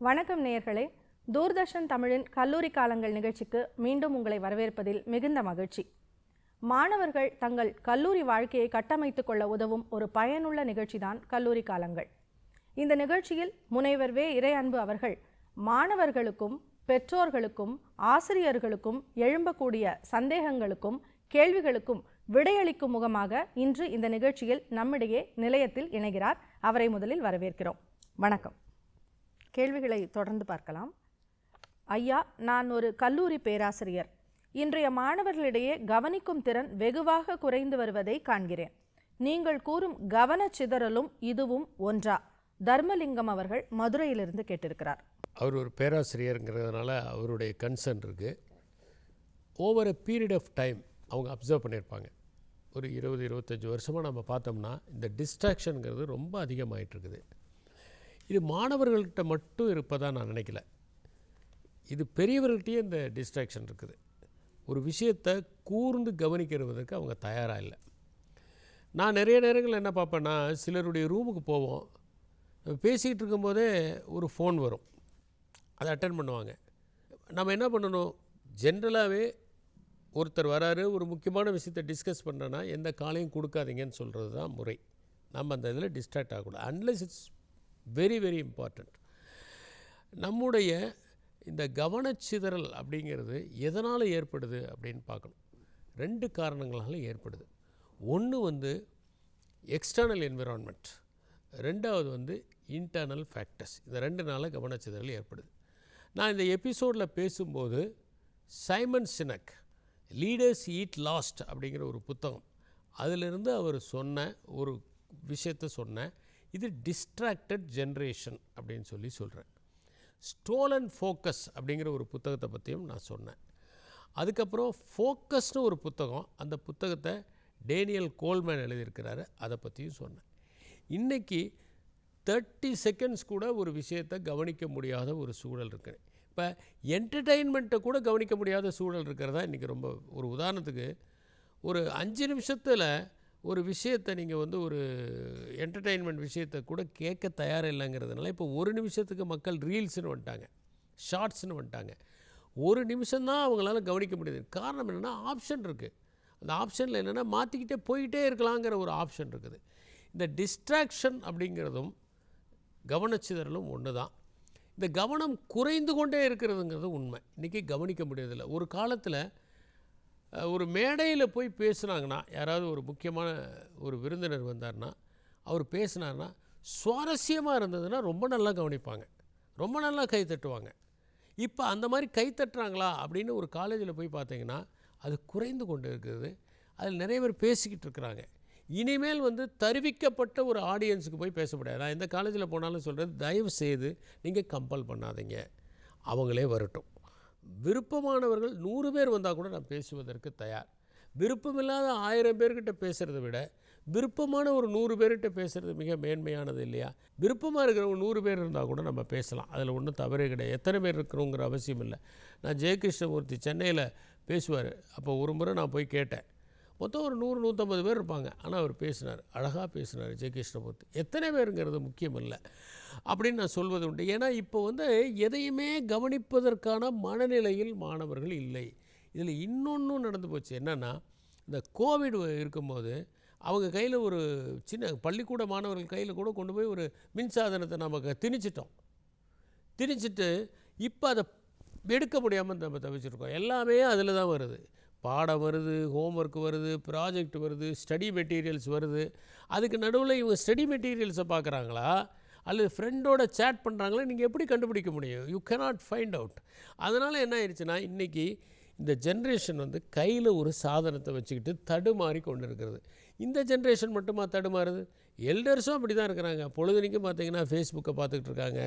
வணக்கம் நேயர்களே, தூர்தர்ஷன் தமிழின் கல்லூரி காலங்கள் நிகழ்ச்சிக்கு மீண்டும் உங்களை வரவேற்பதில் மிகுந்த மகிழ்ச்சி. மாணவர்கள் தங்கள் கல்லூரி வாழ்க்கையை கட்டமைத்துக் கொள்ள உதவும் ஒரு பயனுள்ள நிகழ்ச்சிதான் கல்லூரி காலங்கள். இந்த நிகழ்ச்சியில் முனைவர் வே. இறை அன்பு அவர்கள் மாணவர்களுக்கும் பெற்றோர்களுக்கும் ஆசிரியர்களுக்கும் எழும்பக்கூடிய சந்தேகங்களுக்கும் கேள்விகளுக்கும் விடையளிக்கும் முகமாக இன்று இந்த நிகழ்ச்சியில் நம்மிடையே நிலையத்தில் இணைகிறார். அவரை முதலில் வரவேற்கிறோம். வணக்கம். கேள்விகளை தொடர்ந்து பார்க்கலாம். ஐயா, நான் ஒரு கல்லூரி பேராசிரியர். இன்றைய மாணவர்களிடையே கவனிக்கும் திறன் வெகுவாக குறைந்து வருவதை காண்கிறேன். நீங்கள் கூறும் கவனச்சிதறலும் இதுவும் ஒன்றா? தர்மலிங்கம் அவர்கள் மதுரையிலிருந்து கேட்டிருக்கிறார். அவர் ஒரு பேராசிரியருங்கிறதுனால அவருடைய கன்சர்ன் இருக்குது. Over a period of time அவங்க அப்சர்வ் பண்ணியிருப்பாங்க. ஒரு 20-25 வருஷமாக நம்ம பார்த்தோம்னா இந்த டிஸ்ட்ராக்ஷனுங்கிறது ரொம்ப அதிகமாகிட்டுருக்குது. இது மாணவர்கள்கிட்ட மட்டும் இருப்பதாக நான் நினைக்கல. இது பெரியவர்கள்ட்டையே இந்த டிஸ்ட்ராக்ஷன் இருக்குது. ஒரு விஷயத்தை கூர்ந்து கவனிக்கிறதுக்கு அவங்க தயாராக இல்லை. நான் நிறைய நேரங்கள் என்ன பார்ப்பேன்னா, சிலருடைய ரூமுக்கு போவோம், பேசிகிட்டு இருக்கும்போதே ஒரு ஃபோன் வரும், அதை அட்டன் பண்ணுவாங்க. நம்ம என்ன பண்ணணும், ஜென்ரலாகவே ஒருத்தர் வராரு, ஒரு முக்கியமான விஷயத்தை டிஸ்கஸ் பண்ணுறேன்னா எந்த காலையும் கொடுக்காதீங்கன்னு சொல்கிறது தான் முறை. நம்ம அந்த இதில் டிஸ்ட்ராக்ட் ஆகக்கூடாது. Unless it's very very important. நம்முடைய இந்த கவனச்சிதறல் அப்படிங்கிறது எதனால் ஏற்படுது அப்படின்னு பார்க்கணும். 2 காரணங்களால் ஏற்படுது. ஒன்று எக்ஸ்டர்னல் என்விரான்மெண்ட், 2வது இன்டர்னல் ஃபேக்டர்ஸ். இந்த 2னால கவனச்சிதறல் ஏற்படுது. நான் இந்த எபிசோடில் பேசும்போது Simon Sinek leaders eat last அப்படிங்கிற ஒரு புத்தகம், அதிலிருந்து அவர் சொன்ன ஒரு விஷயத்தை சொன்னேன். இது டிஸ்ட்ராக்டட் ஜென்ரேஷன் அப்படின்னு சொல்கிறேன். ஸ்டோலன் ஃபோக்கஸ் அப்படிங்கிற ஒரு புத்தகத்தை பற்றியும் நான் சொன்னேன். அதுக்கப்புறம் ஃபோக்கஸ்னு ஒரு புத்தகம், அந்த புத்தகத்தை டேனியல் கோல்மேன் எழுதியிருக்கிறாரு, அதை பற்றியும் சொன்னேன். இன்றைக்கி 30 செகண்ட்ஸ் கூட ஒரு விஷயத்தை கவனிக்க முடியாத ஒரு சூழல் இருக்குது. இப்போ என்டர்டெயின்மெண்ட்டை கூட கவனிக்க முடியாத சூழல் இருக்கிறதா இன்றைக்கி ரொம்ப. ஒரு உதாரணத்துக்கு, ஒரு 5 நிமிஷத்தில் ஒரு விஷயத்தை நீங்கள் ஒரு என்டர்டெயின்மெண்ட் விஷயத்தை கூட கேட்க தயாராக இல்லைங்கிறதுனால இப்போ 1 நிமிஷத்துக்கு மக்கள் ரீல்ஸ்னு வந்துட்டாங்க, ஷார்ட்ஸ்னு வந்துட்டாங்க. 1 நிமிஷம்தான் அவங்களால கவனிக்க முடியுது. காரணம் என்னென்னா, ஆப்ஷன் இருக்குது. அந்த ஆப்ஷனில் என்னென்னா மாற்றிக்கிட்டே போயிட்டே இருக்கலாங்கிற ஒரு ஆப்ஷன் இருக்குது. இந்த டிஸ்ட்ராக்ஷன் அப்படிங்கிறதும் கவனச்சிதறலும் ஒன்று தான். இந்த கவனம் குறைந்து கொண்டே இருக்கிறதுங்கிறது உண்மை. இன்றைக்கி கவனிக்க முடியறதில்லை. ஒரு காலத்தில் ஒரு மேடையில் போய் பேசுனாங்கன்னா, யாராவது ஒரு முக்கியமான ஒரு விருந்தினர் வந்தார்னா, அவர் பேசினார்னா சுவாரஸ்யமாக இருந்ததுன்னா ரொம்ப நல்லா கவனிப்பாங்க, ரொம்ப நல்லா கை தட்டுவாங்க. இப்போ அந்த மாதிரி கை தட்டுறாங்களா அப்படின்னு ஒரு காலேஜில் போய் பார்த்தீங்கன்னா அது குறைந்து கொண்டு இருக்கிறது. அதில் நிறைய பேர் பேசிக்கிட்டு இருக்கிறாங்க. இனிமேல் தருவிக்கப்பட்ட ஒரு ஆடியன்ஸுக்கு போய் பேச முடியாது. நான் எந்த காலேஜில் போனாலும் சொல்கிறது, தயவு செய்து நீங்கள் கம்பல் பண்ணாதீங்க, அவங்களே வரட்டும். விருப்பமானவர்கள் 100 பேர் வந்தால் கூட நான் பேசுவதற்கு தயார். விருப்பமில்லாத 1000 பேர்கிட்ட பேசுகிறத விட விருப்பமான ஒரு 100 பேர்கிட்ட பேசுகிறது மிக மேன்மையானது இல்லையா? விருப்பமாக இருக்கிறவங்க 100 பேர் இருந்தால் கூட நம்ம பேசலாம், அதில் ஒன்றும் தவறே கிடையாது. எத்தனை பேர் இருக்கிறோங்கிற அவசியம் இல்லை. நான் ஜெயகிருஷ்ணமூர்த்தி சென்னையில் பேசுவார். அப்போ ஒரு முறை நான் போய் கேட்டேன். மொத்தம் ஒரு 100-150 பேர் இருப்பாங்க. ஆனால் அவர் பேசினார், அழகாக பேசினார் ஜெயகிருஷ்ணமூர்த்தி. எத்தனை பேருங்கிறது முக்கியம் இல்லை அப்படின்னு நான் சொல்வது உண்டு. ஏன்னா இப்போ எதையுமே கவனிப்பதற்கான மனநிலையில் மாணவர்கள் இல்லை. இதில் இன்னொன்றும் நடந்து போச்சு. என்னென்னா, இந்த கோவிட் இருக்கும்போது அவங்க கையில் ஒரு சின்ன பள்ளிக்கூட மாணவர்கள் கையில் கூட கொண்டு போய் ஒரு மின்சாதனத்தை நமக்கு திணிச்சிட்டு இப்போ அதை எடுக்க முடியாமல் நம்ம தவிச்சிருக்கோம். எல்லாமே அதில் தான் வருது. பாடம் வருது, ஹோம்ஒர்க் வருது, ப்ராஜெக்ட் வருது, ஸ்டடி மெட்டீரியல்ஸ் வருது. அதுக்கு நடுவில் இவங்க ஸ்டடி மெட்டீரியல்ஸை பார்க்குறாங்களா அல்லது ஃப்ரெண்டோட சேட் பண்ணுறாங்களா, நீங்கள் எப்படி கண்டுபிடிக்க முடியும்? You cannot find out. அதனால் என்ன ஆயிடுச்சுன்னா, இன்றைக்கி இந்த ஜென்ரேஷன் கையில் ஒரு சாதனத்தை வச்சுக்கிட்டு தடுமாறி கொண்டு இருக்கிறது. இந்த ஜென்ரேஷன் மட்டுமா தடுமாறுது? எல்டர்ஸும் அப்படி தான் இருக்கிறாங்க. பொழுதுனிக்கும் பார்த்திங்கன்னா ஃபேஸ்புக்கை பார்த்துக்கிட்டு இருக்காங்க,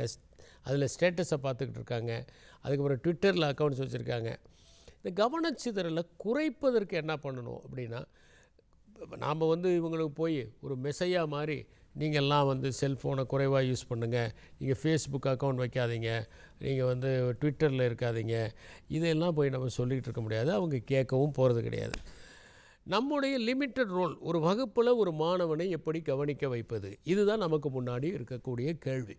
அதில் ஸ்டேட்டஸை பார்த்துக்கிட்டு இருக்காங்க, அதுக்கப்புறம் ட்விட்டரில் அக்கௌண்ட்ஸ் வச்சுருக்காங்க. இந்த கவனச்சிதறலை குறைப்பதற்கு என்ன பண்ணணும் அப்படின்னா, நாம் இவங்களுக்கு போய் ஒரு மெசையா மாதிரி நீங்கள்லாம் செல்ஃபோனை குறைவாக யூஸ் பண்ணுங்கள், நீங்கள் ஃபேஸ்புக் அக்கௌண்ட் வைக்காதீங்க, நீங்கள் ட்விட்டரில் இருக்காதீங்க, இதெல்லாம் போய் நம்ம சொல்லிகிட்டு இருக்க முடியாது. அவங்க கேட்கவும் போகிறது கிடையாது. நம்முடைய லிமிட்டட் ரோல், ஒரு வகுப்பில் ஒரு மாணவனை எப்படி கவனிக்க வைப்பது, இதுதான் நமக்கு முன்னாடி இருக்கக்கூடிய கேள்வி.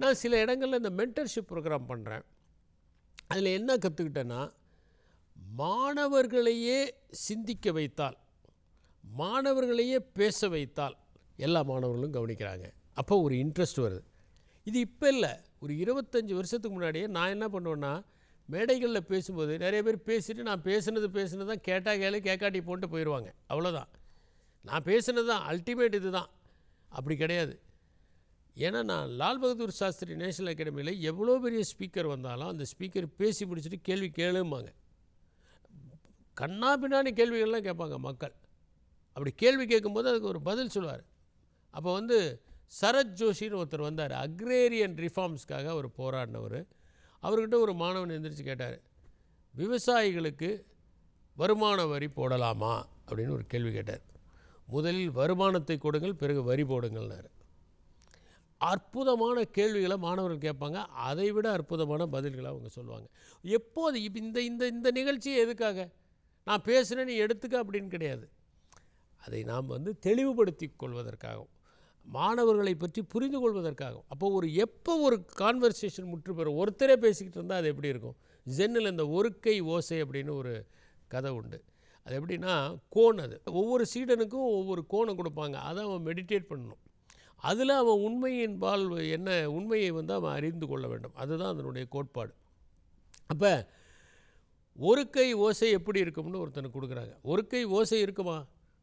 நான் சில இடங்களில் இந்த மென்டர்ஷிப் ப்ரோக்ராம் பண்ணுறேன். அதில் என்ன கற்றுக்கிட்டேன்னா, மாணவர்களையே சிந்திக்க வைத்தால், மாணவர்களையே பேச வைத்தால் எல்லா மாணவர்களும் கவனிக்கிறாங்க. அப்போ ஒரு இன்ட்ரெஸ்ட் வருது. இது இப்போ இல்லை, ஒரு 25 வருஷத்துக்கு முன்னாடியே நான் என்ன பண்ணுவேன்னா, மேடைகளில் பேசும்போது நிறைய பேர் பேசிட்டு நான் பேசுனது தான் கேட்டால் கேளு கேட்காட்டி போட்டு போயிடுவாங்க. அவ்வளோதான், நான் பேசுனது தான் அல்டிமேட். இது தான் அப்படி கிடையாது. ஏன்னா நான் லால் பகதூர் சாஸ்திரி நேஷனல் அகாடமியில் எவ்வளோ பெரிய ஸ்பீக்கர் வந்தாலும் அந்த ஸ்பீக்கர் பேசி முடிச்சுட்டு கேள்வி கேளும்பாங்க. கண்ணா பின்னாடி கேள்விகள்லாம் கேட்பாங்க மக்கள். அப்படி கேள்வி கேட்கும்போது அதுக்கு ஒரு பதில் சொல்லுவார். அப்போ சரத் ஜோஷின்னு ஒருத்தர் வந்தார், அக்ரேரியன் ரிஃபார்ம்ஸ்க்காக ஒரு போராடினவர். அவர்கிட்ட ஒரு மாணவன் எந்திரிச்சு கேட்டார், விவசாயிகளுக்கு வருமான வரி போடலாமா அப்படின்னு ஒரு கேள்வி கேட்டார். முதலில் வருமானத்தை கொடுங்கள், பிறகு வரி போடுங்கள்னார். அற்புதமான கேள்விகளை மாணவர்கள் கேட்பாங்க. அதை விட அற்புதமான பதில்களை அவங்க சொல்லுவாங்க. எப்போது இப்போ இந்த இந்த இந்த நிகழ்ச்சியை எதுக்காக நான் பேசுகிறேன் நீ எடுத்துக்க அப்படின்னு கிடையாது. அதை நாம் தெளிவுபடுத்தி கொள்வதற்காகவும் மாணவர்களை பற்றி புரிந்து கொள்வதற்காகவும். அப்போது எப்போ ஒரு கான்வர்சேஷன் முற்று பெறும், ஒருத்தரே பேசிக்கிட்டு இருந்தால் அது எப்படி இருக்கும்? ஜென்னில் இந்த ஒருக்கை ஓசை அப்படின்னு ஒரு கதை உண்டு. அது எப்படின்னா, கோன், அது ஒவ்வொரு சீடனுக்கும் ஒவ்வொரு கோனை கொடுப்பாங்க. அதை அவன் மெடிடேட் பண்ணணும். அதில் அவன் உண்மையின் பால் என்ன உண்மையை அவன் அறிந்து கொள்ள வேண்டும். அதுதான் அதனுடைய கோட்பாடு. அப்போ ஒரு கை ஓசை எப்படி இருக்கும்னு ஒருத்தனுக்கு கொடுக்குறாங்க. ஒரு கை ஓசை இருக்குமா?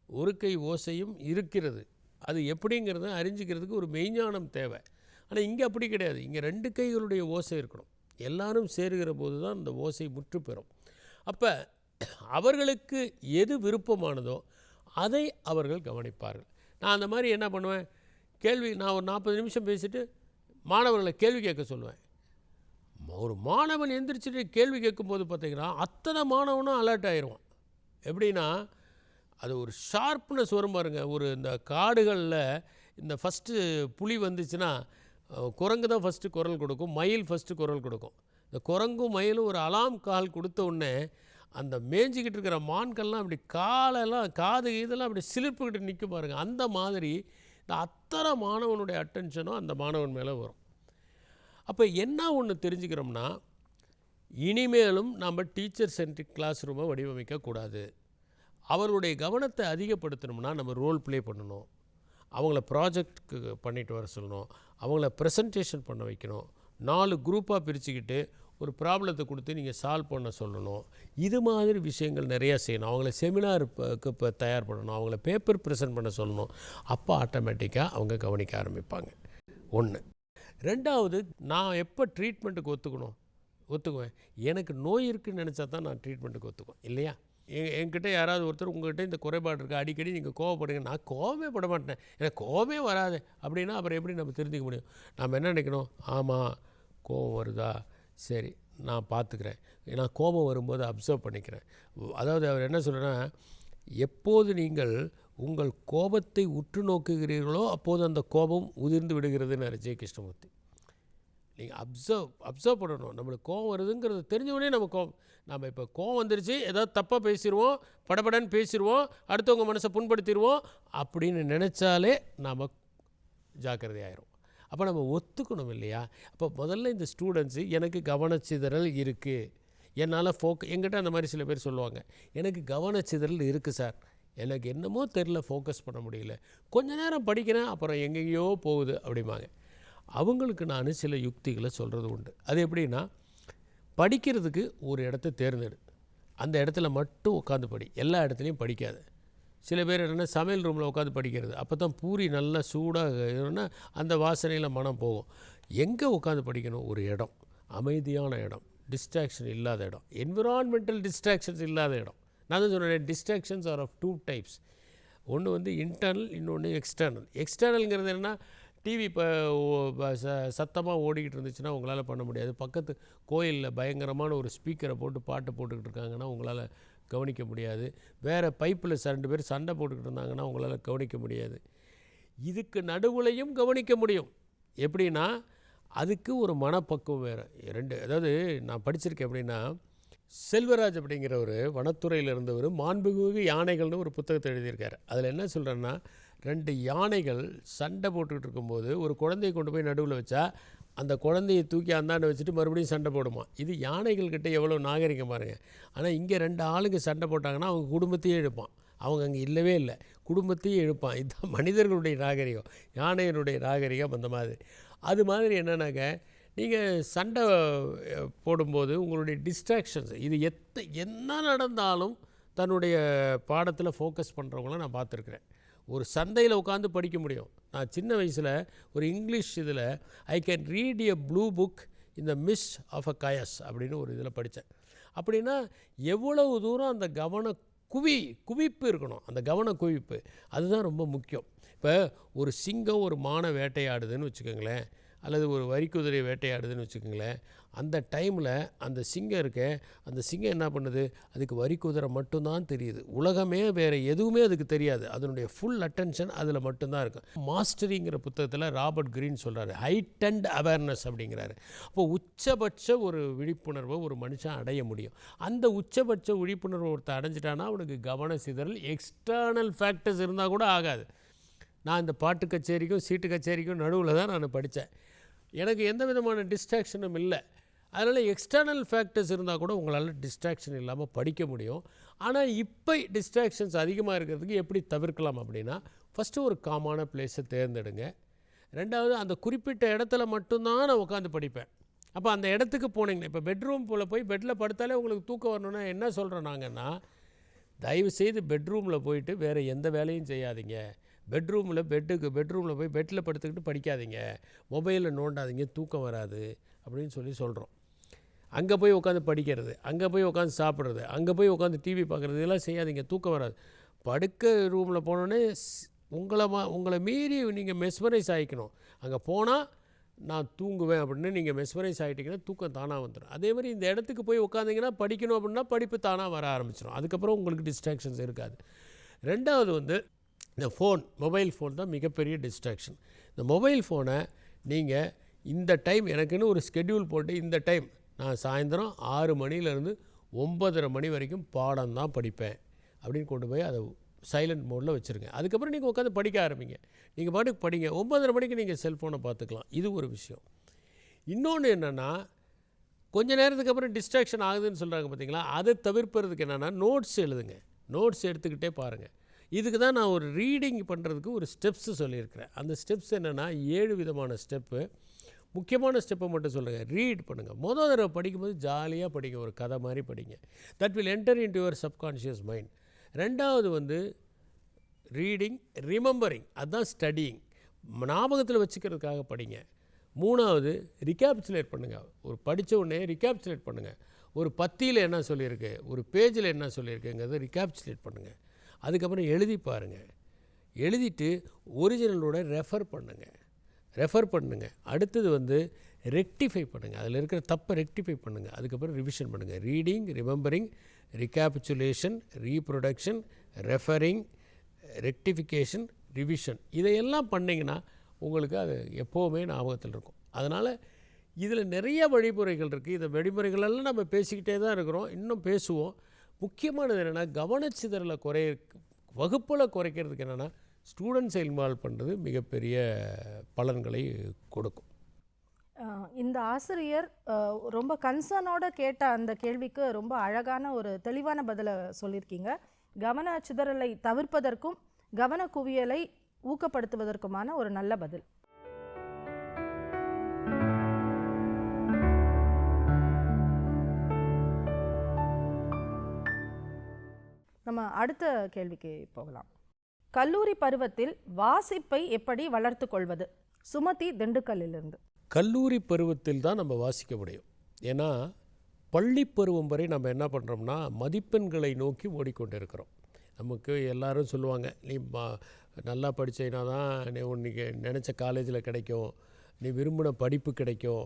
ஒரு கை ஓசையும் இருக்கிறது. அது எப்படிங்கிறத அறிஞ்சிக்கிறதுக்கு ஒரு மெய்ஞானம் தேவை. ஆனால் இங்கே அப்படி கிடையாது. இங்கே 2 கைகளுடைய ஓசை இருக்கணும். எல்லாரும் சேருகிற போது தான் அந்த ஓசை முற்று பெறும். அப்போ அவர்களுக்கு எது விருப்பமானதோ அதை அவர்கள் கவனிப்பார்கள். நான் அந்த மாதிரி என்ன பண்ணுவேன், நான் ஒரு 40 நிமிஷம் பேசிவிட்டு மாணவர்களை கேள்வி கேட்க சொல்லுவேன். ஒரு மாணவன் எந்திரிச்சிட்டு கேள்வி கேட்கும்போது பார்த்திங்கன்னா அத்தனை மாணவனும் அலர்ட் ஆகிடுவான். எப்படின்னா, அது ஒரு ஷார்ப்னஸ் வரும் பாருங்க. இந்த காடுகளில் இந்த ஃபஸ்ட்டு புலி வந்துச்சுன்னா குரங்கு தான் ஃபஸ்ட்டு குரல் கொடுக்கும், மயில் ஃபஸ்ட்டு குரல் கொடுக்கும். இந்த குரங்கும் மயிலும் ஒரு அலாம் கால் கொடுத்த உடனே அந்த மேய்ஞ்சிக்கிட்டு இருக்கிற மான்கள்லாம் அப்படி காலெல்லாம் காது இதெல்லாம் அப்படி சிலிர்ப்புக்கிட்டு நிற்கும் பாருங்கள். அந்த மாதிரி இந்த அத்தனை மாணவனுடைய அட்டென்ஷனும் அந்த மாணவன் மேலே வரும். அப்போ என்ன ஒன்று தெரிஞ்சுக்கிறோம்னா, இனிமேலும் நம்ம டீச்சர் சென்ட்ரிக் கிளாஸ் ரூமை வடிவமைக்கக்கூடாது. அவர்களுடைய கவனத்தை அதிகப்படுத்தணும்னா நம்ம ரோல் ப்ளே பண்ணணும், அவங்கள ப்ராஜெக்டுக்கு பண்ணிட்டு வர சொல்லணும், அவங்கள ப்ரெசன்டேஷன் பண்ண வைக்கணும், 4 குரூப்பாக பிரிச்சுக்கிட்டு ஒரு ப்ராப்ளத்தை கொடுத்து நீங்கள் சால்வ் பண்ண சொல்லணும். இது மாதிரி விஷயங்கள் நிறையா செய்யணும். அவங்கள செமினாருக்கு இப்போ தயார் பண்ணணும், அவங்கள பேப்பர் ப்ரெசென்ட் பண்ண சொல்லணும். அப்போ ஆட்டோமேட்டிக்காக அவங்க கவனிக்க ஆரம்பிப்பாங்க. 1. 2வது, நான் எப்போ ட்ரீட்மெண்ட்டுக்கு ஒத்துக்குவேன், எனக்கு நோய் இருக்குதுன்னு நினச்சா தான் நான் ட்ரீட்மெண்ட்டுக்கு ஒத்துக்குவேன், இல்லையா? என்கிட்ட யாராவது ஒருத்தர் உங்கள்கிட்ட இந்த குறைபாடு இருக்குது, அடிக்கடி நீங்கள் கோவப்படுங்க, நான் கோவமே பட மாட்டேன், எனக்கு கோவமே வராது அப்படின்னா அப்புறம் எப்படி நம்ம தெரிஞ்சுக்க முடியும்? நம்ம என்ன நினைக்கணும், ஆமாம் கோவம் வருதா, சரி நான் பார்த்துக்கிறேன், நான் கோபம் வரும்போது அப்சர்வ் பண்ணிக்கிறேன். அதாவது அவர் என்ன சொல்கிறேன்னா, எப்போது நீங்கள் உங்கள் கோபத்தை உற்று நோக்குகிறீர்களோ அப்போது அந்த கோபம் உதிர்ந்து விடுகிறதுன்னு ஜெய கிருஷ்ணமூர்த்தி. நீங்கள் அப்சர்வ் பண்ணணும். நம்மளுக்கு கோபம் வருதுங்கிறது தெரிஞ்சவொடனே நம்ம இப்போ கோபம் வந்துருச்சு, ஏதாவது தப்பாக பேசிடுவோம், படபடன்னு பேசிடுவோம், அடுத்தவங்க மனசை புண்படுத்திடுவோம் அப்படின்னு நினச்சாலே நாம் ஜாக்கிரதையாயிரும். அப்போ நம்ம ஒத்துக்கணும், இல்லையா? அப்போ முதல்ல இந்த ஸ்டூடெண்ட்ஸு எனக்கு கவனச்சிதறல் இருக்குது, என்னால் என்கிட்ட அந்த மாதிரி சில பேர் சொல்லுவாங்க, எனக்கு கவனச்சிதறல் இருக்குது சார், எனக்கு என்னமோ தெரில, ஃபோக்கஸ் பண்ண முடியல, கொஞ்ச நேரம் படிக்கிறேன் அப்புறம் எங்கெங்கேயோ போகுது அப்படிம்பாங்க. அவங்களுக்கு நான் சில யுக்திகளை சொல்கிறது உண்டு. அது எப்படின்னா, படிக்கிறதுக்கு ஒரு இடத்த தேர்ந்தெடு, அந்த இடத்துல மட்டும் உட்காந்து படி, எல்லா இடத்துலையும் படிக்காது. சில பேர் என்னென்னா சமையல் ரூமில் உட்காந்து படிக்கிறது, அப்போ தான் பூரி நல்லா சூடாக இருன்னா அந்த வாசனையில் மனம் போகும். எங்கே உட்காந்து படிக்கணும்? ஒரு இடம், அமைதியான இடம், டிஸ்ட்ராக்ஷன் இல்லாத இடம், என்விரான்மெண்டல் டிஸ்ட்ராக்ஷன்ஸ் இல்லாத இடம். நான் தான் சொல்கிறேன், டிஸ்ட்ராக்ஷன்ஸ் ஆர் ஆஃப் 2 டைப்ஸ். ஒன்று இன்டர்னல், இன்னொன்று எக்ஸ்டர்னல். எக்ஸ்டர்னல்ங்கிறது என்னென்னா, டிவி இப்போ சத்தமாக ஓடிக்கிட்டு இருந்துச்சுன்னா உங்களால் பண்ண முடியாது. பக்கத்து கோயிலில் பயங்கரமான ஒரு ஸ்பீக்கரை போட்டு பாட்டு போட்டுக்கிட்டு இருக்காங்கன்னா உங்களால் கவனிக்க முடியாது. வேறு பைப்பில் 2 பேர் சண்டை போட்டுக்கிட்டு இருந்தாங்கன்னா உங்களால் கவனிக்க முடியாது. இதுக்கு நடுவுலையும் கவனிக்க முடியும். எப்படின்னா, அதுக்கு ஒரு மனப்பக்குவம் வேறு. 2, அதாவது நான் படிச்சிருக்கேன். எப்படின்னா, செல்வராஜ் அப்படிங்கிறவர் வனத்துறையில் இருந்தவர் மாண்புமிகு யானைகள்னு ஒரு புத்தகத்தை எழுதியிருக்கார். அதில் என்ன சொல்கிறேன்னா, 2 யானைகள் சண்டை போட்டுக்கிட்டு இருக்கும்போது ஒரு குழந்தையை கொண்டு போய் நடுவில் வச்சா அந்த குழந்தையை தூக்கி அந்தாண்ட வச்சுட்டு மறுபடியும் சண்டை போடுமா. இது யானைகள்கிட்ட எவ்வளோ நாகரிகம் பாருங்கள். ஆனால் இங்கே 2 ஆளுங்க சண்டை போட்டாங்கன்னா அவங்க குடும்பத்தையே எழுப்பான். அவங்க அங்கே இல்லவே இல்லை, குடும்பத்தையே எழுப்பான். இதுதான் மனிதர்களுடைய நாகரிகம், யானையினுடைய நாகரிகம் அந்த மாதிரி. அது மாதிரி என்னன்னாக்க, நீங்கள் சண்டை போடும்போது உங்களுடைய டிஸ்ட்ராக்ஷன்ஸ் இது என்ன நடந்தாலும் தன்னுடைய பாடத்தில் ஃபோக்கஸ் பண்ணுறவங்கள நான் பார்த்துருக்குறேன். ஒரு சந்தையில் உட்காந்து படிக்க முடியும். நான் சின்ன வயசில் ஒரு இங்கிலீஷ் இதில் I can read a blue book in the midst of a chaos அப்படின்னு ஒரு இதில் படித்தேன். அப்படின்னா எவ்வளவு தூரம் அந்த குவிப்பு இருக்கணும், அந்த கவன குவிப்பு அதுதான் ரொம்ப முக்கியம். இப்போ ஒரு சிங்கம் ஒரு மானை வேட்டையாடுதுன்னு வச்சுக்கோங்களேன், அல்லது ஒரு வரிக்குதிரையை வேட்டையாடுதுன்னு வச்சுக்கோங்களேன். அந்த டைமில் அந்த சிங்கம் அந்த சிங்கம் என்ன பண்ணுது, அதுக்கு வரிக்குதிரை மட்டும்தான் தெரியுது. உலகமே வேறு எதுவுமே அதுக்கு தெரியாது. அதனுடைய ஃபுல் அட்டென்ஷன் அதில் மட்டும்தான் இருக்கும். மாஸ்டரிங்கிற புத்தகத்தில் ராபர்ட் கிரீன் சொல்கிறாரு, ஹைட்டண்ட் அவேர்னஸ் அப்படிங்கிறாரு. அப்போ உச்சபட்ச ஒரு விழிப்புணர்வை ஒரு மனுஷன் அடைய முடியும். அந்த உச்சபட்ச விழிப்புணர்வை ஒருத்தர் அடைஞ்சிட்டானா அவனுக்கு கவன சிதறல் எக்ஸ்டர்னல் ஃபேக்டர்ஸ் இருந்தால் கூட ஆகாது. நான் இந்த பாட்டு கச்சேரிக்கும் சீட்டு கச்சேரிக்கும் நடுவில் தான் நான் படித்தேன். எனக்கு எந்த விதமான டிஸ்ட்ராக்ஷனும் இல்லை. அதனால் எக்ஸ்டர்னல் ஃபேக்டர்ஸ் இருந்தால் கூட உங்களால் டிஸ்ட்ராக்ஷன் இல்லாமல் படிக்க முடியும். ஆனால் இப்போ டிஸ்ட்ராக்ஷன்ஸ் அதிகமாக இருக்கிறதுக்கு எப்படி தவிர்க்கலாம் அப்படின்னா, ஃபஸ்ட்டு ஒரு காமான பிளேஸை தேர்ந்தெடுங்க. ரெண்டாவது, அந்த குறிப்பிட்ட இடத்துல மட்டும்தான் நான் உட்காந்து படிப்பேன். அப்போ அந்த இடத்துக்கு போனீங்கன்னா, இப்போ பெட்ரூம் போய் பெட்டில் படுத்தாலே உங்களுக்கு தூக்கம் வரணுன்னா என்ன சொல்கிறோம் நாங்கன்னா, தயவுசெய்து பெட்ரூமில் போயிட்டு வேறு எந்த வேலையும் செய்யாதீங்க. பெட்ரூமில் போய் பெட்டில் படுத்துக்கிட்டு படிக்காதீங்க, மொபைலில் நோண்டாதீங்க, தூக்கம் வராது அப்படின்னு சொல்கிறோம். அங்கே போய் உட்காந்து படிக்கிறது, அங்கே போய் உட்காந்து சாப்பிட்றது, அங்கே போய் உட்காந்து டிவி பார்க்குறது, இதெல்லாம் செய்யாதீங்க, தூக்கம் வராது. படுக்க ரூமில் போனோடனே உங்களை மீறி நீங்கள் மெஸ்மரைஸ் ஆகிக்கணும். அங்கே போனால் நான் தூங்குவேன் அப்படின்னு நீங்கள் மெஸ்மரைஸ் ஆகிட்டிங்கன்னா தூக்கம் தானாக வந்துடும். அதே மாதிரி இந்த இடத்துக்கு போய் உட்காந்திங்கன்னா படிக்கணும் அப்படின்னா படிப்பு தானாக வர ஆரம்பிச்சிடும். அதுக்கப்புறம் உங்களுக்கு டிஸ்ட்ராக்ஷன்ஸ் இருக்காது. ரெண்டாவது இந்த மொபைல் ஃபோன் தான் மிகப்பெரிய டிஸ்ட்ராக்ஷன். இந்த மொபைல் ஃபோனை நீங்கள் இந்த டைம் எனக்குன்னு ஒரு ஸ்கெட்யூல் போட்டு, இந்த டைம் நான் சாயந்தரம் 6 மணிலேருந்து 9:30 மணி வரைக்கும் பாடம் தான் படிப்பேன் அப்படின்னு கொண்டு போய் அதை சைலண்ட் மோடில் வச்சுருங்க. அதுக்கப்புறம் நீங்கள் உட்காந்து படிக்க ஆரம்பிங்க. நீங்கள் பாட்டுக்கு படிங்க. 9:30 மணிக்கு நீங்கள் செல்ஃபோனை பார்த்துக்கலாம். இது ஒரு விஷயம். இன்னொன்று என்னென்னா, கொஞ்சம் நேரத்துக்கு அப்புறம் டிஸ்ட்ராக்ஷன் ஆகுதுன்னு சொல்கிறாங்க பார்த்தீங்களா, அதை தவிர்ப்பதுக்கு என்னென்னா நோட்ஸ் எழுதுங்க. நோட்ஸ் எடுத்துக்கிட்டே பாருங்கள். இதுக்கு தான் நான் ஒரு ரீடிங் பண்ணுறதுக்கு ஒரு ஸ்டெப்ஸு சொல்லியிருக்கிறேன். அந்த ஸ்டெப்ஸ் என்னென்னா 7 விதமான ஸ்டெப்பு. முக்கியமான ஸ்டெப்பை மட்டும் சொல்லுங்கள். ரீட் பண்ணுங்கள். மொதல் தடவை படிக்கும்போது ஜாலியாக படிங்க, ஒரு கதை மாதிரி படிங்க. That will enter into your subconscious mind. ரெண்டாவது ரீடிங், ரிமெம்பரிங், அதுதான் ஸ்டடியிங், ஞாபகத்தில் வச்சுக்கிறதுக்காக படிங்க. மூணாவது ரிகாப்சுலேட் பண்ணுங்கள். ஒரு படித்த உடனே ரிகாப்சுலேட் பண்ணுங்கள். ஒரு பத்தியில் என்ன சொல்லியிருக்கு, ஒரு பேஜில் என்ன சொல்லியிருக்குங்கிறத ரிகாப்சுலேட் பண்ணுங்கள். அதுக்கப்புறம் எழுதி பாருங்கள். எழுதிட்டு ஒரிஜினலோட ரெஃபர் பண்ணுங்கள். அடுத்தது ரெக்டிஃபை பண்ணுங்கள். அதில் இருக்கிற தப்பை ரெக்டிஃபை பண்ணுங்கள். அதுக்கப்புறம் ரிவிஷன் பண்ணுங்கள். Reading, remembering, recapitulation, reproduction, referring, rectification, revision, இதையெல்லாம் பண்ணிங்கன்னா உங்களுக்கு அது எப்போவுமே ஞாபகத்தில் இருக்கும். அதனால் இதில் நிறைய வழிமுறைகள் இருக்குது. இந்த வழிமுறைகளெல்லாம் நம்ம பேசிக்கிட்டே தான் இருக்கிறோம், இன்னும் பேசுவோம். முக்கியமானது என்னென்னா, கவனச்சிதறலை வகுப்பில் குறைக்கிறதுக்கு என்னென்னா, ஸ்டூடெண்ட்ஸை இன்வால்வ் பண்ணுறது மிகப்பெரிய பலன்களை கொடுக்கும். இந்த ஆசிரியர் ரொம்ப கன்சர்னோடு கேட்ட அந்த கேள்விக்கு ரொம்ப அழகான ஒரு தெளிவான பதிலை சொல்லியிருக்கீங்க. கவன சிதறலை தவிர்ப்பதற்கும் கவன குவியலை ஊக்கப்படுத்துவதற்குமான ஒரு நல்ல பதில். நம்ம அடுத்த கேள்விக்கு போகலாம். கல்லூரி பருவத்தில் வாசிப்பை எப்படி வளர்த்து கொள்வது? சுமதி, திண்டுக்கல்லிலிருந்து. கல்லூரி பருவத்தில் தான் நம்ம வாசிக்க முடியும். ஏன்னா பள்ளி பருவம் வரை நம்ம என்ன பண்ணுறோம்னா மதிப்பெண்களை நோக்கி ஓடிக்கொண்டிருக்கிறோம். நமக்கு எல்லாரும் சொல்லுவாங்க, நீ நல்லா படித்தீங்கன்னா தான் நீ உன்னைக்கு நினச்ச காலேஜில் கிடைக்கும், நீ விரும்பின படிப்பு கிடைக்கும்,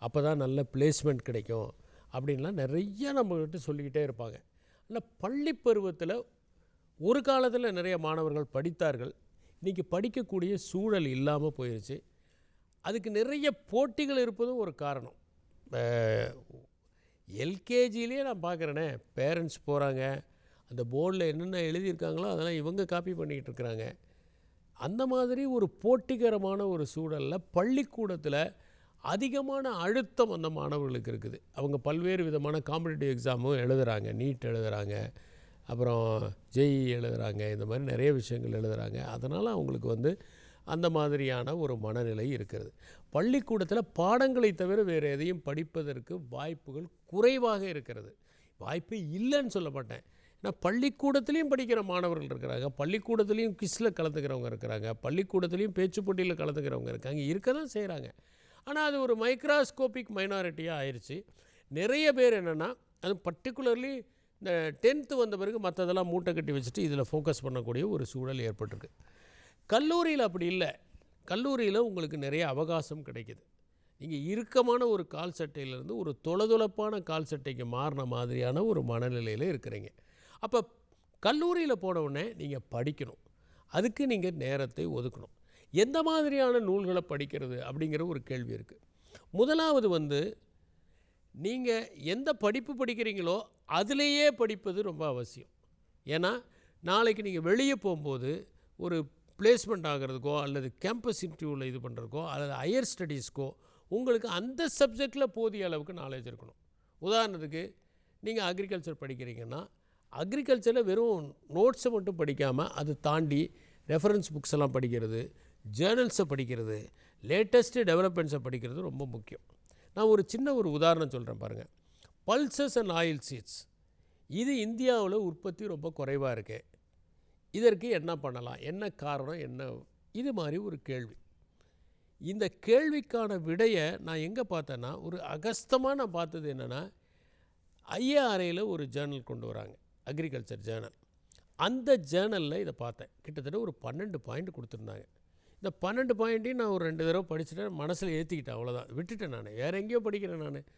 அப்போ தான் நல்ல பிளேஸ்மெண்ட் கிடைக்கும் அப்படின்லாம் நிறைய நம்மகிட்ட சொல்லிக்கிட்டே இருப்பாங்க. ஆனால் பள்ளி பருவத்தில் ஒரு காலத்தில் நிறைய மாணவர்கள் படித்தார்கள். இன்றைக்கி படிக்கக்கூடிய சூழல் இல்லாமல் போயிடுச்சு. அதுக்கு நிறைய போட்டிகள் இருப்பதும் ஒரு காரணம். எல்கேஜிலேயே நான் பார்க்குறேனே, பேரண்ட்ஸ் போகிறாங்க, அந்த போர்டில் என்னென்ன எழுதியிருக்காங்களோ அதெல்லாம் இவங்க காப்பி பண்ணிக்கிட்டு இருக்கிறாங்க. அந்த மாதிரி ஒரு போட்டிகரமான ஒரு சூழலில் பள்ளிக்கூடத்தில் அதிகமான அழுத்தம் அந்த மாணவர்களுக்கு இருக்குது. அவங்க பல்வேறு விதமான காம்படிட்டிவ் எக்ஸாமும் எழுதுகிறாங்க, நீட் எழுதுகிறாங்க, அப்புறம் ஜேஇ எழுதுகிறாங்க, இந்த மாதிரி நிறைய விஷயங்கள் எழுதுகிறாங்க. அதனால் அவங்களுக்கு வந்து அந்த மாதிரியான ஒரு மனநிலை இருக்கிறது. பள்ளிக்கூடத்தில் பாடங்களை தவிர வேறு எதையும் படிப்பதற்கு வாய்ப்புகள் குறைவாக இருக்கிறது. வாய்ப்பு இல்லைன்னு சொல்ல மாட்டேன். ஏன்னா பள்ளிக்கூடத்துலேயும் படிக்கிற மாணவர்கள் இருக்கிறாங்க, பள்ளிக்கூடத்துலேயும் கிஸ்ஸில் கலந்துக்கிறவங்க இருக்கிறாங்க, பள்ளிக்கூடத்துலேயும் பேச்சு போட்டியில் கலந்துக்கிறவங்க இருக்காங்க, இருக்க தான் செய்கிறாங்க. ஆனால் அது ஒரு மைக்ராஸ்கோபிக் மைனாரிட்டியாக ஆயிடுச்சு. நிறைய பேர் என்னென்னா, அது பர்டிகுலர்லி இந்த 10th வந்த பிறகு மற்றதெல்லாம் மூட்டை கட்டி வச்சுட்டு இதில் ஃபோக்கஸ் பண்ணக்கூடிய ஒரு சூழல் ஏற்பட்டிருக்கு. கல்லூரியில் அப்படி இல்லை. கல்லூரியில் உங்களுக்கு நிறைய அவகாசம் கிடைக்கிது. நீங்கள் இறுக்கமான ஒரு கால் சட்டையிலேருந்து ஒரு தொளதொளப்பான கால் சட்டைக்கு மாறின மாதிரியான ஒரு மனநிலையில் இருக்கிறீங்க. அப்போ கல்லூரியில் போனவுடனே நீங்கள் படிக்கணும், அதுக்கு நீங்கள் நேரத்தை ஒதுக்கணும். எந்த மாதிரியான நூல்களை படிக்கிறது அப்படிங்கிற ஒரு கேள்வி இருக்குது. முதலாவது வந்து நீங்கள் எந்த படிப்பு படிக்கிறீங்களோ அதிலேயே படிப்பது ரொம்ப அவசியம். ஏன்னா நாளைக்கு நீங்கள் வெளியே போகும்போது ஒரு பிளேஸ்மெண்ட் ஆகிறதுக்கோ அல்லது கேம்பஸ் இன்டர்வியூவில் இது பண்ணுறதுக்கோ அல்லது ஹையர் ஸ்டடீஸ்க்கோ உங்களுக்கு அந்த சப்ஜெக்டில் போதிய அளவுக்கு நாலேஜ் இருக்கணும். உதாரணத்துக்கு நீங்கள் அக்ரிகல்ச்சர் படிக்கிறீங்கன்னா அக்ரிகல்ச்சரில் வெறும் நோட்ஸை மட்டும் படிக்காமல் அது தாண்டி ரெஃபரன்ஸ் புக்ஸ் எல்லாம் படிக்கிறது, ஜேர்னல்ஸை படிக்கிறது, லேட்டஸ்ட்டு டெவலப்மெண்ட்ஸை படிக்கிறது ரொம்ப முக்கியம். நான் ஒரு சின்ன ஒரு உதாரணம் சொல்கிறேன் பாருங்கள். பல்சஸ் அண்ட் ஆயில் சீட்ஸ் இது இந்தியாவில் உற்பத்தி ரொம்ப குறைவாக இருக்கு. இதற்கு என்ன பண்ணலாம், என்ன காரணம், என்ன இது மாதிரி ஒரு கேள்வி. இந்த கேள்விக்கான விடையை நான் எங்கே பார்த்தேன்னா, ஒரு அகஸ்தமாக நான் பார்த்தது என்னென்னா, IARAயில் ஒரு ஜேர்னல் கொண்டு வராங்க, அக்ரிகல்ச்சர் ஜேர்னல். அந்த ஜேர்னலில் இதை பார்த்தேன். கிட்டத்தட்ட ஒரு 12 பாயிண்ட் கொடுத்துருந்தாங்க. இந்த 12 பாயிண்ட்டையும் நான் ஒரு 2 தடவை படிச்சுட்டேன், மனசில் ஏற்றிக்கிட்டேன், அவ்வளோதான், விட்டுட்டேன். நான் வேறு எங்கேயோ படிக்கிறேன். நான்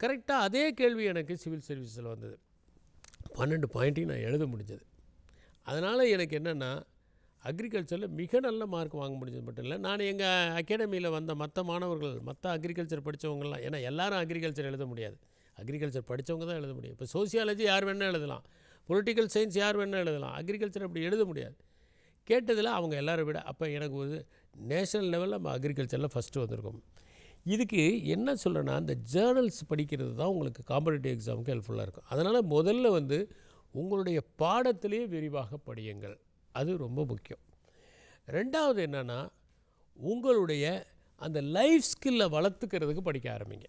கரெக்டாக அதே கேள்வி எனக்கு சிவில் சர்வீஸில் வந்தது. 12 பாயிண்ட்டையும் நான் எழுத முடிஞ்சது. அதனால் எனக்கு என்னென்னா, அக்ரிகல்ச்சரில் மிக நல்ல மார்க் வாங்க முடிஞ்சது மட்டும் இல்லை, நான் எங்கள் அகாடமியில் வந்த மற்ற மாணவர்கள், மற்ற அக்ரிகல்ச்சர் படித்தவங்கலாம், ஏன்னா எல்லாரும் அக்ரிகல்ச்சர் எழுத முடியாது, அக்ரிகல்ச்சர் படித்தவங்க தான் எழுத முடியும். இப்போ சோசியாலஜி யார் வேணால் எழுதலாம், பொலிட்டிக்கல் சயின்ஸ் யார் வேணால் எழுதலாம், அக்ரிகல்ச்சர் அப்படி எழுத முடியாது. கேட்டதில் அவங்க எல்லோரும் விட அப்போ எனக்கு ஒரு நேஷனல் லெவலில் நம்ம அக்ரிகல்ச்சரில் ஃபஸ்ட்டு வந்திருக்கோம். இதுக்கு என்ன சொல்கிறேன்னா, அந்த ஜேர்னல்ஸ் படிக்கிறது தான் உங்களுக்கு காம்படிட்டிவ் எக்ஸாமுக்கு ஹெல்ப்ஃபுல்லாக இருக்கும். அதனால் முதல்ல வந்து உங்களுடைய பாடத்திலேயே விரிவாக படியுங்கள், அது ரொம்ப முக்கியம். ரெண்டாவது என்னென்னா, உங்களுடைய அந்த லைஃப் ஸ்கில்லை வளர்த்துக்கிறதுக்கு படிக்க ஆரம்பிங்க.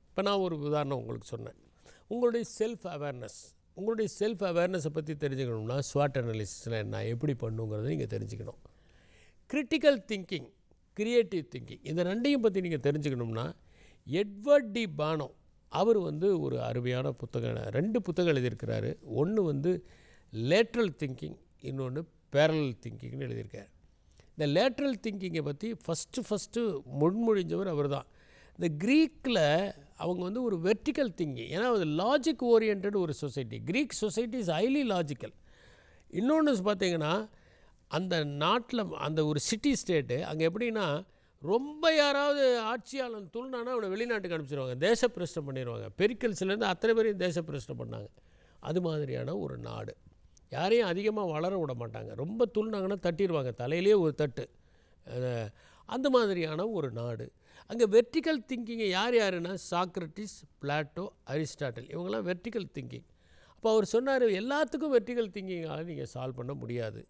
இப்போ நான் ஒரு உதாரணம் உங்களுக்கு சொன்னேன். உங்களுடைய செல்ஃப் அவேர்னஸை பற்றி தெரிஞ்சுக்கணும்னா ஸ்வாட் அனாலிசிஸில் என்ன, எப்படி பண்ணுங்கிறத நீங்கள் தெரிஞ்சுக்கணும். கிரிட்டிக்கல் திங்கிங், கிரியேட்டிவ் திங்கிங், இந்த ரெண்டையும் பற்றி நீங்கள் தெரிஞ்சுக்கணும்னா எட்வர்ட் டி பானோ அவர் வந்து ஒரு அருமையான புத்தகம், 2 புத்தகம் எழுதியிருக்கிறாரு. ஒன்று வந்து லேட்ரல் திங்கிங், இன்னொன்று பேரலல் திங்கிங்னு எழுதியிருக்கார். இந்த லேட்ரல் திங்கிங்கை பற்றி ஃபஸ்ட்டு முன்மொழிஞ்சவர் அவர் தான். இந்த க்ரீக்கில் அவங்க வந்து ஒரு வெர்டிக்கல் திங்கிங், ஏன்னா அது லாஜிக் ஓரியன்ட் ஒரு society. Greek society is highly logical. இன்னொன்று பார்த்தீங்கன்னா, அந்த நாட்டில் அந்த ஒரு சிட்டி ஸ்டேட்டு அங்கே எப்படின்னா, ரொம்ப யாராவது ஆட்சியாளன் துள்னானா அவனை வெளிநாட்டுக்கு அனுப்பிச்சிடுவாங்க, தேசப்பிரஷ்டம் பண்ணிடுவாங்க. பெரிக்கல்ஸ்லேருந்து அத்தனை பேரையும் தேசப்பிரஷ்டம் பண்ணாங்க. அது மாதிரியான ஒரு நாடு. யாரையும் அதிகமாக வளர விட மாட்டாங்க, ரொம்ப துள்னாங்கன்னா தட்டிடுவாங்க, தலையிலே ஒரு தட்டு. அந்த மாதிரியான ஒரு நாடு. அங்கே வெர்டிக்கல் திங்கிங்கை யாருன்னா சாக்ரட்டிஸ், பிளாட்டோ, அரிஸ்டாட்டில், இவங்கெல்லாம் வெர்டிக்கல் திங்கிங். அப்போ அவர் சொன்னார், எல்லாத்துக்கும் வெர்டிக்கல் திங்கிங்கால் நீங்கள் சால்வ் பண்ண முடியாது.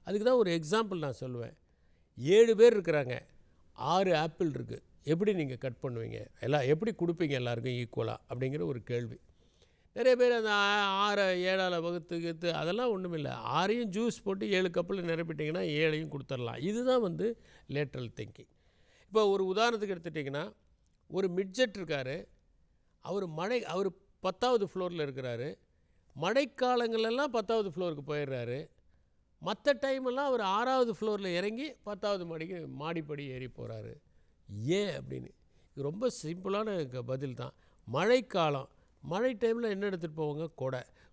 அதுக்கு தான் ஒரு எக்ஸாம்பிள் நான் சொல்லுவேன். 7 பேர் இருக்கிறாங்க, 6 ஆப்பிள் இருக்குது, எப்படி நீங்கள் கட் பண்ணுவீங்க, எல்லாம் எப்படி கொடுப்பீங்க எல்லாருக்கும் ஈக்குவலாக அப்படிங்கிற ஒரு கேள்வி. நிறைய பேர் அந்த 6 7ஆல் வகுத்து அதெல்லாம் ஒன்றும் இல்லை, 6ஐயும் ஜூஸ் போட்டு 7 கப்பில் நிரப்பிட்டிங்கன்னா 7ஐயும் கொடுத்துடலாம். இதுதான் வந்து லேட்ரல் திங்கிங். இப்போ ஒரு உதாரணத்துக்கு எடுத்துட்டிங்கன்னா, ஒரு மிட்ஜெட் இருக்கார், அவர் 10வது ஃப்ளோரில் இருக்கிறாரு, மழைக்காலங்களெல்லாம் 10வது ஃப்ளோருக்கு போயிடுறாரு, மற்ற டைமெல்லாம் அவர் 6வது ஃப்ளோரில் இறங்கி 10வது மாடிப்படி ஏறி போகிறாரு. ஏன் அப்படின்னு, இது ரொம்ப சிம்பிளான பதில் தான். மழைக்காலம், மழை டைமில் என்ன எடுத்துகிட்டு போவாங்க,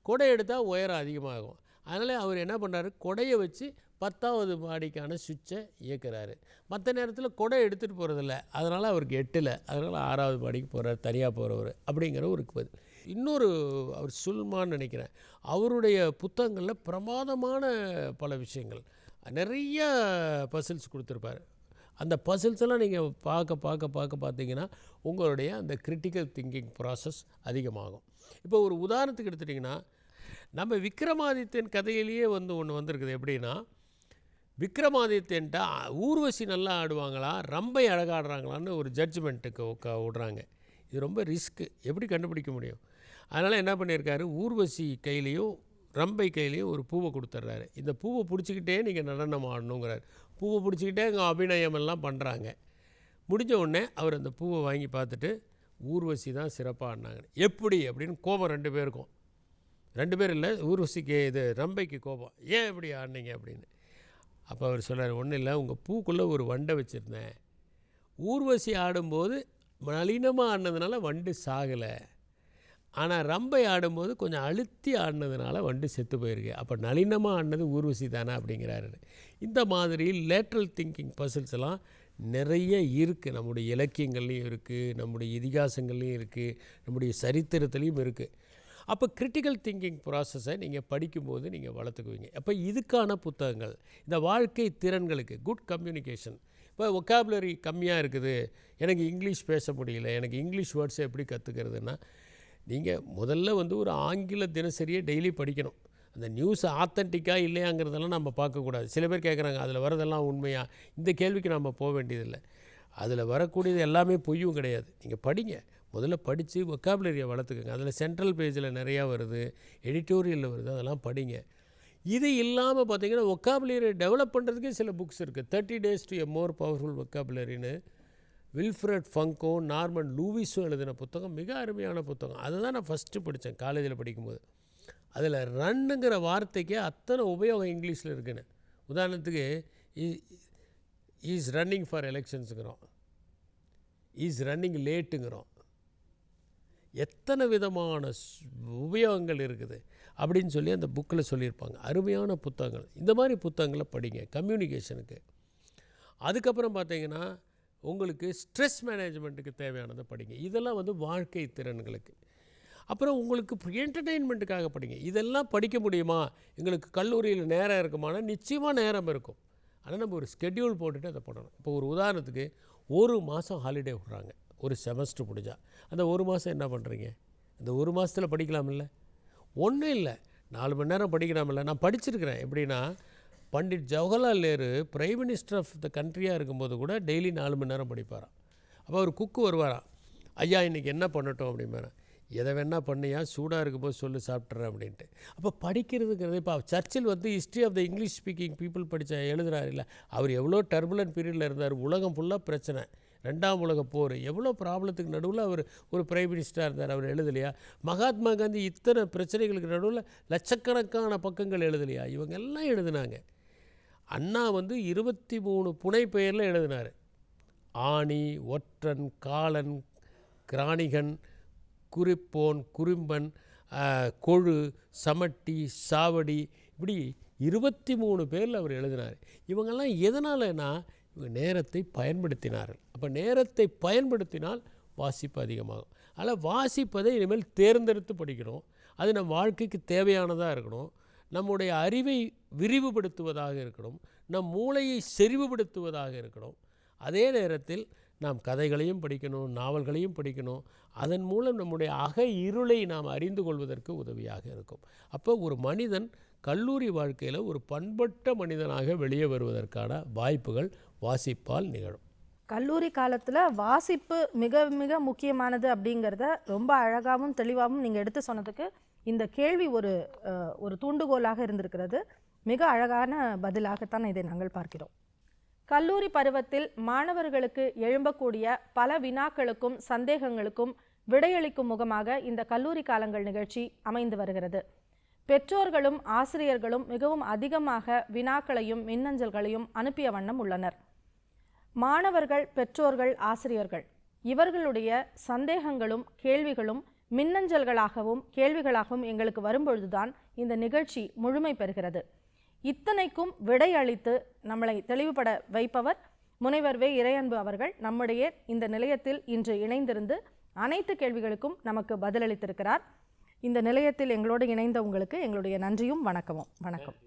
கொடை எடுத்தால் உயரம் அதிகமாகும். அதனால் அவர் என்ன பண்ணுறாரு, கொடையை வச்சு 10வது மாடிக்கான சுவிட்சை இயக்குறாரு. மற்ற நேரத்தில் கொடை எடுத்துகிட்டு போகிறதில்ல, அதனால் அவருக்கு எட்டலை, அதனால் 6வது மாடிக்கு போகிறார், தனியாக போகிறவர் அப்படிங்கிற ஒரு பதில். இன்னொரு அவர் சுல்மான்னு நினைக்கிறேன், அவருடைய புத்தகங்களில் பிரமாதமான பல விஷயங்கள், நிறைய பசில்ஸ் கொடுத்துருப்பார். அந்த பசில்ஸ் எல்லாம் நீங்கள் பார்த்தீங்கன்னா உங்களுடைய அந்த கிரிட்டிக்கல் திங்கிங் ப்ராசஸ் அதிகமாகும். இப்போ ஒரு உதாரணத்துக்கு எடுத்துட்டிங்கன்னா, நம்ம விக்ரமாதித்யன் கதையிலேயே ஒன்று வந்திருக்குது. எப்படின்னா, விக்ரமாதித்யன்ட்ட ஊர்வசி நல்லா ஆடுவாங்களா, ரம்பை அழகாடுறாங்களான்னு ஒரு ஜட்ஜ்மெண்ட்டுக்கு விடுறாங்க. இது ரொம்ப ரிஸ்க்கு, எப்படி கண்டுபிடிக்க முடியும்? அதனால் என்ன பண்ணியிருக்காரு, ஊர்வசி கையிலையும் ரம்பை கையிலையும் ஒரு பூவை கொடுத்துட்றாரு. இந்த பூவை பிடிச்சிக்கிட்டே நீங்கள் நடனம் ஆடணுங்கிறார். பூவை பிடிச்சிக்கிட்டே அங்கே அபிநயம் எல்லாம் பண்ணுறாங்க. முடிஞ்ச உடனே அவர் அந்த பூவை வாங்கி பார்த்துட்டு, ஊர்வசி தான் சிறப்பாக ஆடினாங்க. எப்படி அப்படின்னு கோபம் 2 பேருக்கும். 2 பேர் இல்லை, ஊர்வசிக்கு ரம்பைக்கு கோபம். ஏன் எப்படி ஆடினீங்க அப்படின்னு. அப்போ அவர் சொல்கிறார், ஒன்றும் இல்லை, உங்கள் பூக்குள்ளே ஒரு வண்டை வச்சுருந்தேன். ஊர்வசி ஆடும்போது நளினமாக ஆடினதுனால வண்டு சாகலை. ஆனால் ரம்பை ஆடும்போது கொஞ்சம் அழுத்தி ஆடினதுனால வண்டு செத்து போயிருக்கு. அப்போ நளினமாக ஆடினது ஊர்வசி தானே அப்படிங்கிறாரு. இந்த மாதிரி லேட்ரல் திங்கிங் பசில்ஸ் எல்லாம் நிறைய இருக்குது. நம்முடைய இலக்கியங்கள்லேயும் இருக்குது, நம்முடைய இதிகாசங்கள்லேயும் இருக்குது, நம்முடைய சரித்திரத்துலேயும் இருக்குது. அப்போ கிரிட்டிக்கல் திங்கிங் ப்ராசஸை நீங்கள் படிக்கும்போது நீங்கள் வளர்த்துக்குவீங்க. அப்போ இதுக்கான புத்தகங்கள், இந்த வாழ்க்கை திறன்களுக்கு, குட் கம்யூனிகேஷன். இப்போ ஒக்காபுலரி கம்மியாக இருக்குது, எனக்கு இங்கிலீஷ் பேச முடியல, எனக்கு இங்கிலீஷ் வேர்ட்ஸை எப்படி கற்றுக்கிறதுனா, நீங்கள் முதல்ல ஒரு ஆங்கில தினசரியை டெய்லி படிக்கணும். அந்த நியூஸ் ஆத்தென்டிக்காக இல்லையாங்கிறதெல்லாம் நம்ம பார்க்கக்கூடாது. சில பேர் கேட்குறாங்க, அதில் வரதெல்லாம் உண்மையா? இந்த கேள்விக்கு நம்ம போக வேண்டியதில்லை. அதில் வரக்கூடியது எல்லாமே பொய்யும் கிடையாது. நீங்கள் படிங்க, முதல்ல படித்து ஒக்காபுலரியை வளர்த்துக்கங்க. அதில் சென்ட்ரல் பேஜில் நிறையா வருது, எடிட்டோரியலில் வருது, அதெல்லாம் படிங்க. இது இல்லாமல் பார்த்தீங்கன்னா ஒக்காபுலரியை டெவலப் பண்ணுறதுக்கே சில புக்ஸ் இருக்குது. 30 Days to a More Powerful Vocabulary-ன்னு வில்ஃப்ரெட் ஃபங்க்கும் நார்மன் லூவிஸும் எழுதின புத்தகம் மிக அருமையான புத்தகம். அதுதான் நான் ஃபஸ்ட்டு படித்தேன் காலேஜில் படிக்கும்போது. அதில் ரன்னுங்கிற வார்த்தைக்கே அத்தனை உபயோகம் இங்கிலீஷில் இருக்குன்னு. உதாரணத்துக்கு இஸ் ரன்னிங் ஃபார் எலெக்ஷன்ஸுங்கிறோம், இஸ் ரன்னிங் லேட்டுங்கிறோம். எத்தனை விதமான உபயோகங்கள் இருக்குது அப்படின்னு சொல்லி அந்த புக்கில் சொல்லியிருப்பாங்க. அருமையான புத்தகங்கள். இந்த மாதிரி புத்தகங்களை படிங்க கம்யூனிகேஷனுக்கு. அதுக்கப்புறம் பார்த்தீங்கன்னா உங்களுக்கு ஸ்ட்ரெஸ் மேனேஜ்மெண்ட்டுக்கு தேவையானதை படிங்க. இதெல்லாம் வாழ்க்கை திறன்களுக்கு. அப்புறம் உங்களுக்கு என்டர்டெயின்மெண்ட்டுக்காக படிங்க. இதெல்லாம் படிக்க முடியுமா? எங்களுக்கு கல்லூரியில் நேரம் இருக்குமானா நிச்சயமாக நேரம் இருக்கும். ஆனால் நம்ம ஒரு ஸ்கெட்யூல் போட்டுட்டு அதை பண்ணணும். இப்போ ஒரு உதாரணத்துக்கு 1 மாதம் ஹாலிடே விட்றாங்க, ஒரு செமஸ்டர் முடிஞ்சா. அந்த 1 மாதம் என்ன பண்ணுறீங்க? அந்த 1 மாதத்தில் படிக்கலாமில்ல? ஒன்றும் இல்லை, 4 மணி நேரம் படிக்கலாமில்ல? நான் படிச்சிருக்கிறேன். எப்படின்னா, Pandit Jawaharlal Nehru prime minister of the கண்ட்ரியாக இருக்கும்போது கூட டெய்லி 4 மணி நேரம் படிப்பாராம். அப்போ அவர் குக்கு வருவாராம், ஐயா இன்றைக்கி என்ன பண்ணட்டும் அப்படிம்பாரா. எதை வேணா பண்ணியா, சூடாக இருக்கும்போது சொல்லி சாப்பிட்றேன் அப்படின்ட்டு. அப்போ படிக்கிறதுங்கிறது, இப்போ Churchill history of the English speaking people எழுதுறாரு இல்லை, அவர் எவ்வளோ டர்புலன்ட் பீரியடில் இருந்தார். உலகம் ஃபுல்லாக பிரச்சனை, 2ஆம் உலகப் போர், எவ்வளோ ப்ராப்ளத்துக்கு நடுவில் அவர் ஒரு பிரைம் மினிஸ்டராக இருந்தார். அவர் எழுதலையா? மகாத்மா காந்தி இத்தனை பிரச்சனைகளுக்கு நடுவில் லட்சக்கணக்கான பக்கங்கள் எழுதலையா? இவங்க எல்லாம் எழுதினாங்க. அண்ணா 23 புனை பெயரில் எழுதினார். ஆணி, ஒற்றன், காலன், கிராணிகன், குறிப்போன், குறும்பன், கொழு, சமட்டி, சாவடி, இப்படி 23 பேரில் அவர் எழுதினார். இவங்கெல்லாம் எதனாலனா இவங்க நேரத்தை பயன்படுத்தினார்கள். அப்போ நேரத்தை பயன்படுத்தினால் வாசிப்பு அதிகமாகும். அதனால் வாசிப்பதை இனிமேல் தேர்ந்தெடுத்து படிக்கணும். அது நம் வாழ்க்கைக்கு தேவையானதாக இருக்கணும், நம்முடைய அறிவை விரிவுபடுத்துவதாக இருக்கணும், நம் மூளையை செறிவுபடுத்துவதாக இருக்கணும். அதே நேரத்தில் நாம் கதைகளையும் படிக்கணும், நாவல்களையும் படிக்கணும். அதன் மூலம் நம்முடைய அக இருளை நாம் அறிந்து கொள்வதற்கு உதவியாக இருக்கும். அப்போ ஒரு மனிதன் கல்லூரி வாழ்க்கையில் ஒரு பண்பட்ட மனிதனாக வெளியே வருவதற்கான வாய்ப்புகள் வாசிப்பால் நிகழும். கல்லூரி காலத்தில் வாசிப்பு மிக மிக முக்கியமானது அப்படிங்கிறத ரொம்ப அழகாகவும் தெளிவாகவும் நீங்கள் எடுத்து சொன்னதுக்கு இந்த கேள்வி ஒரு தூண்டுகோலாக இருந்திருக்கிறது. மிக அழகான பதிலாகத்தான் இதை நாங்கள் பார்க்கிறோம். கல்லூரி பருவத்தில் மாணவர்களுக்கு எழும்பக்கூடிய பல வினாக்களுக்கும் சந்தேகங்களுக்கும் விடையளிக்கும் முகமாக இந்த கல்லூரி காலங்கள் நிகழ்ச்சி அமைந்து வருகிறது. பெற்றோர்களும் ஆசிரியர்களும் மிகவும் அதிகமாக வினாக்களையும் மின்னஞ்சல்களையும் அனுப்பிய வண்ணம் உள்ளனர். மாணவர்கள், பெற்றோர்கள், ஆசிரியர்கள் இவர்களுடைய சந்தேகங்களும் கேள்விகளும் மின்னஞ்சல்களாகவும் கேள்விகளாகவும் எங்களுக்கு வரும்பொழுதுதான் இந்த நிகழ்ச்சி முழுமை பெறுகிறது. இத்தனைக்கும் விடையளித்து நம்மளை தெளிவுபட வைப்பவர் முனைவர் வே. இறையன்பு அவர்கள் நம்முடைய இந்த நிலையத்தில் இன்று இணைந்திருந்து அனைத்து கேள்விகளுக்கும் நமக்கு பதிலளித்திருக்கிறார். இந்த நிலையத்தில் எங்களோடு இணைந்த உங்களுக்கு எங்களுடைய நன்றியும் வணக்கமும். வணக்கம்.